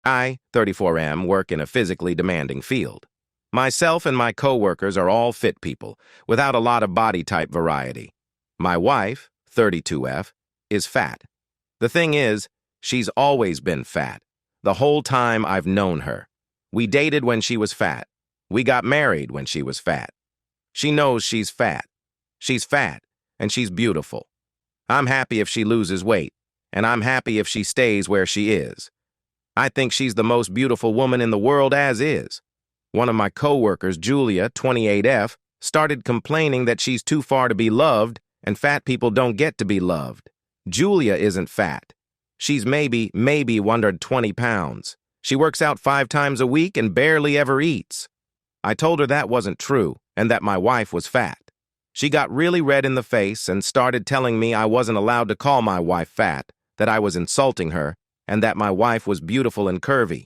I, 34M, work in a physically demanding field. Myself and my coworkers are all fit people, without a lot of body type variety. My wife, 32F, is fat. The thing is, she's always been fat, the whole time I've known her. We dated when she was fat. We got married when she was fat. She knows she's fat. She's fat, and she's beautiful. I'm happy if she loses weight, and I'm happy if she stays where she is. I think she's the most beautiful woman in the world as is. One of my coworkers, Julia, 28F, started complaining that she's too far to be loved and fat people don't get to be loved. Julia isn't fat. She's maybe 120 pounds. She works out 5 times a week and barely ever eats. I told her that wasn't true and that my wife was fat. She got really red in the face and started telling me I wasn't allowed to call my wife fat, that I was insulting her, and that my wife was beautiful and curvy.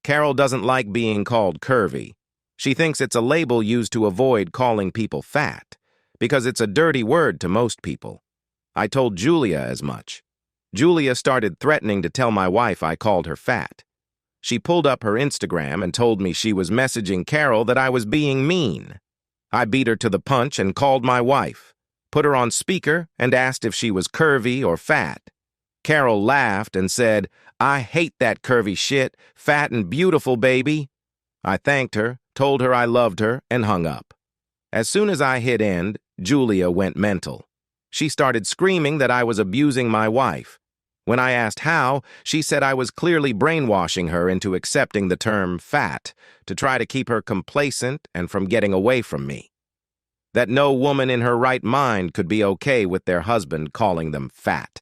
Carol doesn't like being called curvy. She thinks it's a label used to avoid calling people fat, because it's a dirty word to most people. I told Julia as much. Julia started threatening to tell my wife I called her fat. She pulled up her Instagram and told me she was messaging Carol that I was being mean. I beat her to the punch and called my wife, put her on speaker, and asked if she was curvy or fat. Carol laughed and said, "I hate that curvy shit, fat and beautiful, baby." I thanked her, told her I loved her, and hung up. As soon as I hit end, Julia went mental. She started screaming that I was abusing my wife. When I asked how, she said I was clearly brainwashing her into accepting the term fat to try to keep her complacent and from getting away from me. That no woman in her right mind could be okay with their husband calling them fat.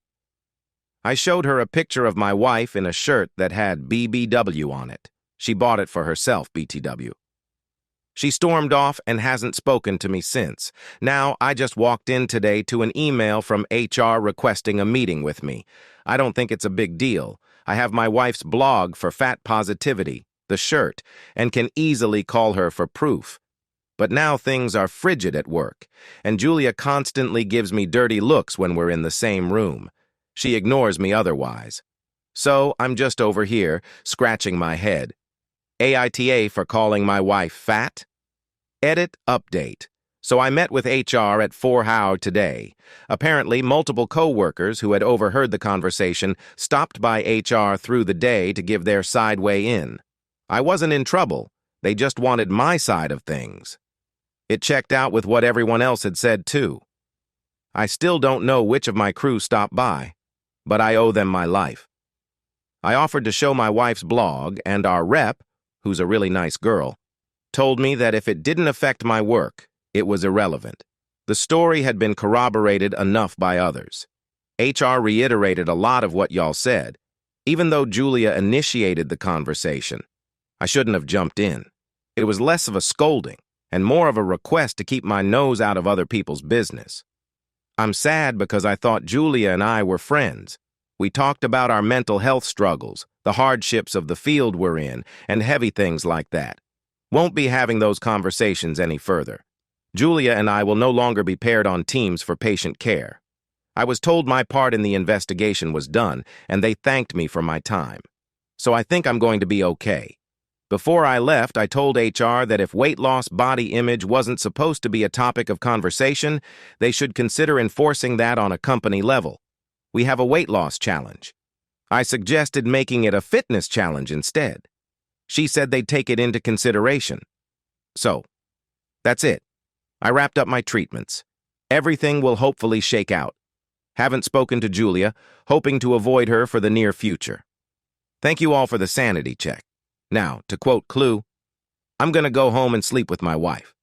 I showed her a picture of my wife in a shirt that had BBW on it. She bought it for herself, BTW. She stormed off and hasn't spoken to me since. Now, I just walked in today to an email from HR requesting a meeting with me. I don't think it's a big deal. I have my wife's blog for fat positivity, the shirt, and can easily call her for proof. But now things are frigid at work, and Julia constantly gives me dirty looks when we're in the same room. She ignores me otherwise. So I'm just over here, scratching my head. AITA for calling my wife fat? Edit update. So I met with HR at 4 today. Apparently, multiple co-workers who had overheard the conversation stopped by HR through the day to give their side way in. I wasn't in trouble. They just wanted my side of things. It checked out with what everyone else had said, too. I still don't know which of my crew stopped by, but I owe them my life. I offered to show my wife's blog, and our rep, who's a really nice girl, told me that if it didn't affect my work, it was irrelevant. The story had been corroborated enough by others. HR reiterated a lot of what y'all said, even though Julia initiated the conversation. I shouldn't have jumped in. It was less of a scolding and more of a request to keep my nose out of other people's business. I'm sad because I thought Julia and I were friends. We talked about our mental health struggles, the hardships of the field we're in, and heavy things like that. Won't be having those conversations any further. Julia and I will no longer be paired on teams for patient care. I was told my part in the investigation was done, and they thanked me for my time. So I think I'm going to be okay. Before I left, I told HR that if weight loss body image wasn't supposed to be a topic of conversation, they should consider enforcing that on a company level. We have a weight loss challenge. I suggested making it a fitness challenge instead. She said they'd take it into consideration. So, that's it. I wrapped up my treatments. Everything will hopefully shake out. Haven't spoken to Julia, hoping to avoid her for the near future. Thank you all for the sanity check. Now, to quote Clue, I'm gonna go home and sleep with my wife.